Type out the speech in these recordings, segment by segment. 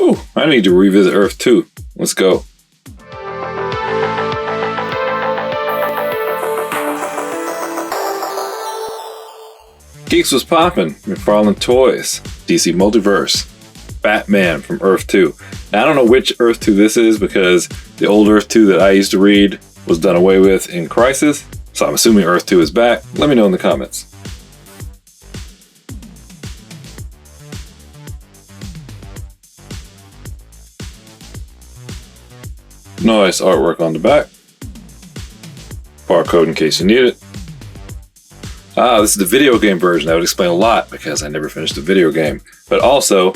Ooh, I need to revisit Earth 2. Let's go. Geeks was poppin'. McFarlane Toys. DC Multiverse. Batman from Earth 2. Now, I don't know which Earth 2 this is because the old Earth 2 that I used to read was done away with in Crisis. So I'm assuming Earth 2 is back. Let me know in the comments. Nice artwork on the back. Barcode in case you need it. This is the video game version. That would explain a lot because I never finished the video game. But also,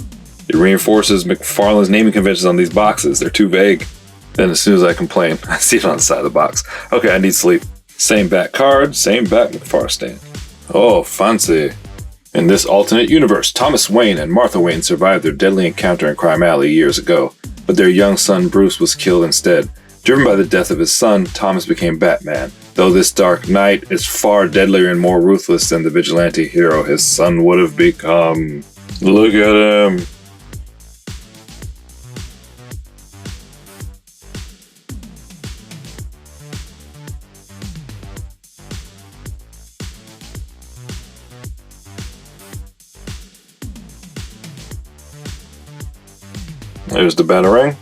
it reinforces McFarlane's naming conventions on these boxes. They're too vague. Then as soon as I complain, I see it on the side of the box. Okay, I need sleep. Same back card, same back McFarlane stand. Oh, fancy. In this alternate universe, Thomas Wayne and Martha Wayne survived their deadly encounter in Crime Alley years ago, but their young son Bruce was killed instead. Driven by the death of his son, Thomas became Batman. Though this dark knight is far deadlier and more ruthless than the vigilante hero his son would have become. Look at him. There's the Batarang.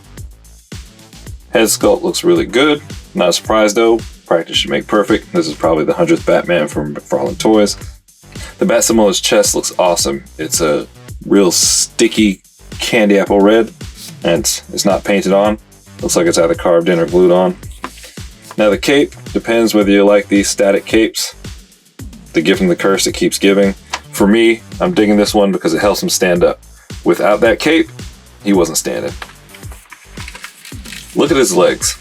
Head sculpt looks really good. Not surprised though. Practice should make perfect. This is probably the 100th Batman from McFarlane Toys. The bat symbol on his chest looks awesome. It's a real sticky candy apple red, and it's not painted on. Looks like it's either carved in or glued on. Now the cape depends whether you like these static capes. The gift and the curse it keeps giving. For me, I'm digging this one because it helps him stand up. Without that cape, he wasn't standing. Look at his legs.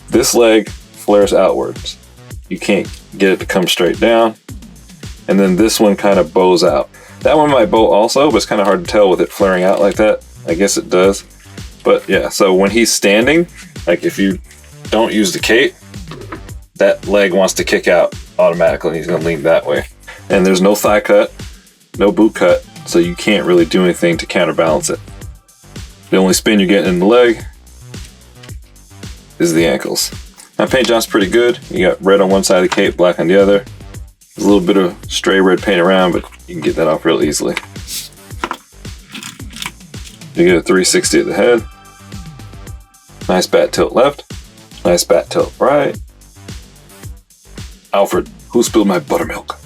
This leg flares outwards. You can't get it to come straight down. And then this one kind of bows out. That one might bow also, but it's kind of hard to tell with it flaring out like that. I guess it does. But yeah, so when he's standing, like if you don't use the cape, that leg wants to kick out automatically and he's going to lean that way. And there's no thigh cut, no boot cut, so you can't really do anything to counterbalance it. The only spin you're getting in the leg is the ankles. Now paint job's pretty good. You got red on one side of the cape, black on the other. There's a little bit of stray red paint around, but you can get that off real easily. You get a 360 at the head. Nice bat tilt left. Nice bat tilt right. Alfred, who spilled my buttermilk?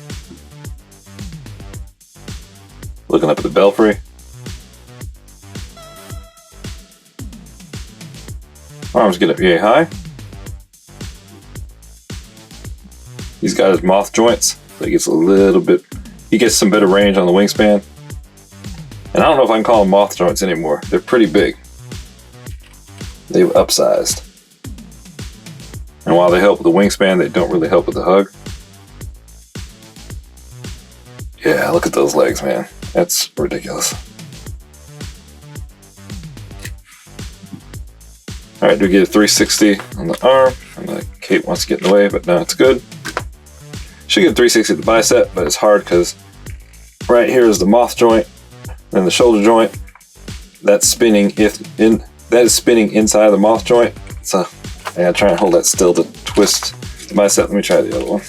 Looking up at the belfry. Arms get up yay high. He's got his moth joints, so he gets a little bit, he gets some better range on the wingspan. And I don't know if I can call them moth joints anymore. They're pretty big. They've upsized. And while they help with the wingspan, they don't really help with the hug. Yeah, look at those legs, man. That's ridiculous. Alright, do we get a 360 on the arm? And the cape wants to get in the way, but no, it's good. Should get a 360 at the bicep, but it's hard because right here is the moth joint, then the shoulder joint. That's spinning that is spinning inside the moth joint. So I gotta try and hold that still to twist the bicep. Let me try the other one.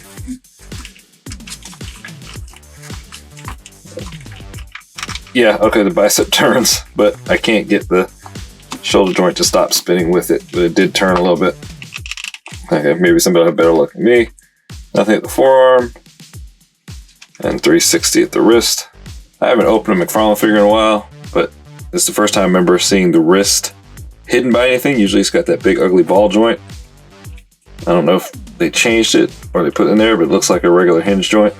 Yeah, okay, the bicep turns, but I can't get the shoulder joint to stop spinning with it, but it did turn a little bit. Okay, maybe somebody will have better luck than me. Nothing at the forearm, and 360 at the wrist. I haven't opened a McFarlane figure in a while, but this is the first time I remember seeing the wrist hidden by anything. Usually it's got that big ugly ball joint. I don't know if they changed it or they put it in there, but it looks like a regular hinge joint.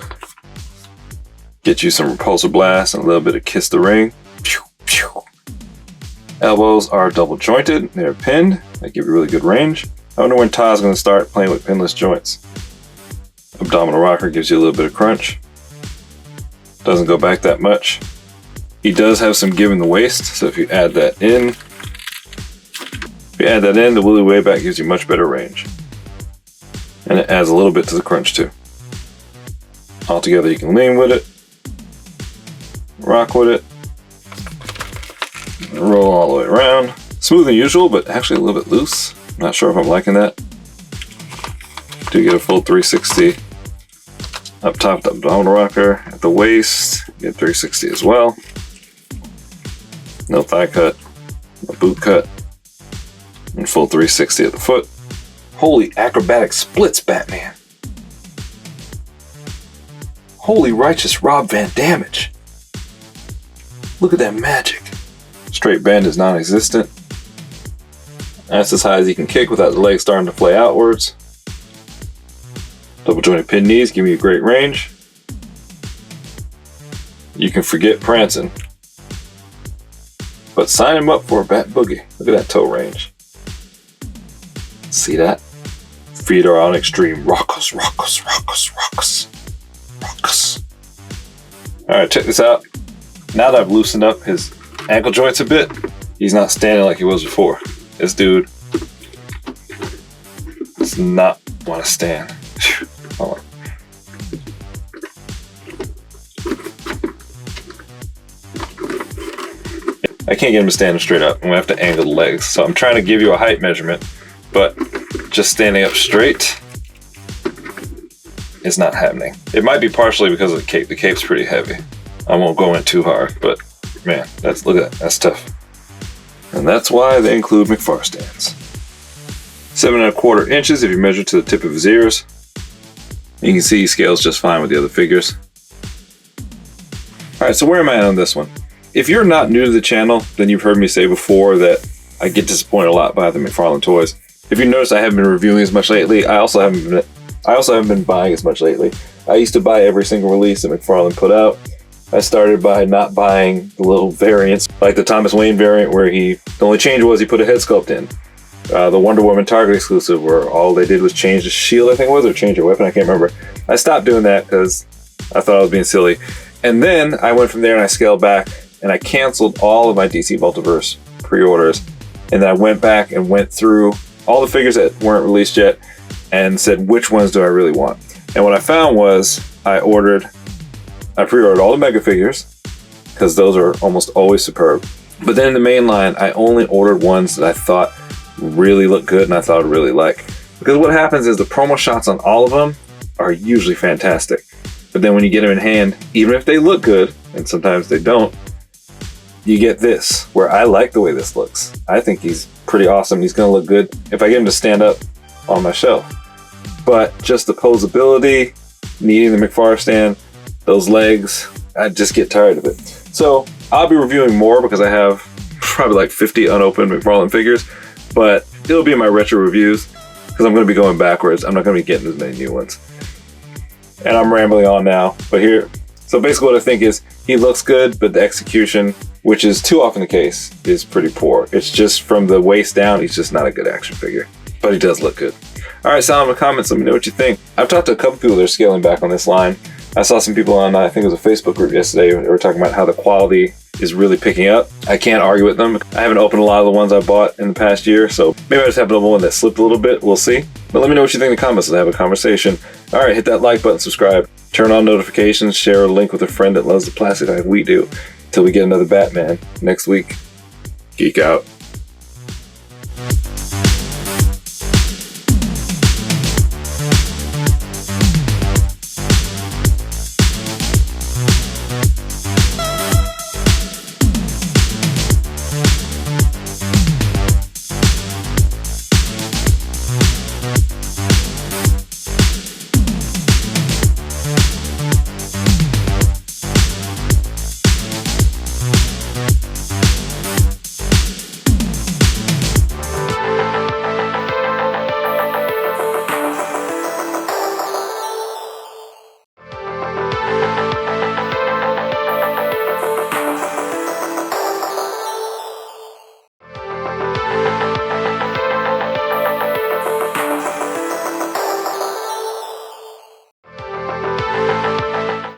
Get you some repulsor blast and a little bit of kiss the ring. Pew, pew. Elbows are double jointed. They're pinned. They give you really good range. I wonder when Todd's going to start playing with pinless joints. Abdominal rocker gives you a little bit of crunch. Doesn't go back that much. He does have some give in the waist, so if you add that in, the Willy way back gives you much better range. And it adds a little bit to the crunch too. Altogether you can lean with it, rock with it, Roll all the way around. Smoother than usual, but actually a little bit loose. Not sure if I'm liking that. Do get a full 360 up top, the abdominal rocker. At the waist, get 360 as well. No thigh cut, no boot cut, and full 360 at the foot. Holy acrobatic splits, Batman. Holy righteous Rob Van Damage. Look at that magic. Straight bend is non-existent. That's as high as he can kick without the legs starting to flay outwards. Double jointed pin knees give you a great range. You can forget prancing. But sign him up for a bat boogie. Look at that toe range. See that? Feet are on extreme. Rockus, rockus, rockus, rockus, rockus. Alright, check this out. Now that I've loosened up his ankle joints a bit, he's not standing like he was before. This dude does not want to stand. Hold on. I can't get him to stand straight up. I'm gonna have to angle the legs. So I'm trying to give you a height measurement, but just standing up straight is not happening. It might be partially because of the cape. The cape's pretty heavy. I won't go in too hard, but man, look at that. That's tough. And that's why they include McFarlane stands. 7¼ inches if you measure to the tip of his ears. You can see he scales just fine with the other figures. Alright, so where am I on this one? If you're not new to the channel, then you've heard me say before that I get disappointed a lot by the McFarlane toys. If you notice, I haven't been reviewing as much lately. I also haven't been buying as much lately. I used to buy every single release that McFarlane put out. I started by not buying the little variants, like the Thomas Wayne variant where the only change was he put a head sculpt in. The Wonder Woman Target exclusive where all they did was change the shield, I think it was, or change her weapon, I can't remember. I stopped doing that because I thought I was being silly. And then I went from there and I scaled back and I canceled all of my DC Multiverse pre-orders. And then I went back and went through all the figures that weren't released yet and said, which ones do I really want? And what I found was I pre-ordered all the Mega figures because those are almost always superb. But then in the main line, I only ordered ones that I thought really looked good and I thought I'd really like. Because what happens is the promo shots on all of them are usually fantastic. But then when you get them in hand, even if they look good, and sometimes they don't, you get this, where I like the way this looks. I think he's pretty awesome. He's going to look good if I get him to stand up on my shelf. But just the posability, needing the McFarlane stand, those legs, I just get tired of it. So I'll be reviewing more because I have probably like 50 unopened McFarlane figures, but it'll be in my retro reviews because I'm going to be going backwards. I'm not going to be getting as many new ones. And I'm rambling on now, but here, so basically what I think is he looks good, but the execution, which is too often the case, is pretty poor. It's just from the waist down, he's just not a good action figure, but he does look good. All right, sound in the comments, let me know what you think. I've talked to a couple people that are scaling back on this line. I saw some people on, I think it was a Facebook group yesterday, they were talking about how the quality is really picking up. I can't argue with them. I haven't opened a lot of the ones I bought in the past year, so maybe I just have another one that slipped a little bit. We'll see. But let me know what you think in the comments. Let's have a conversation. All right, hit that like button, subscribe, turn on notifications, share a link with a friend that loves the plastic like we do. Till we get another Batman next week. Geek out.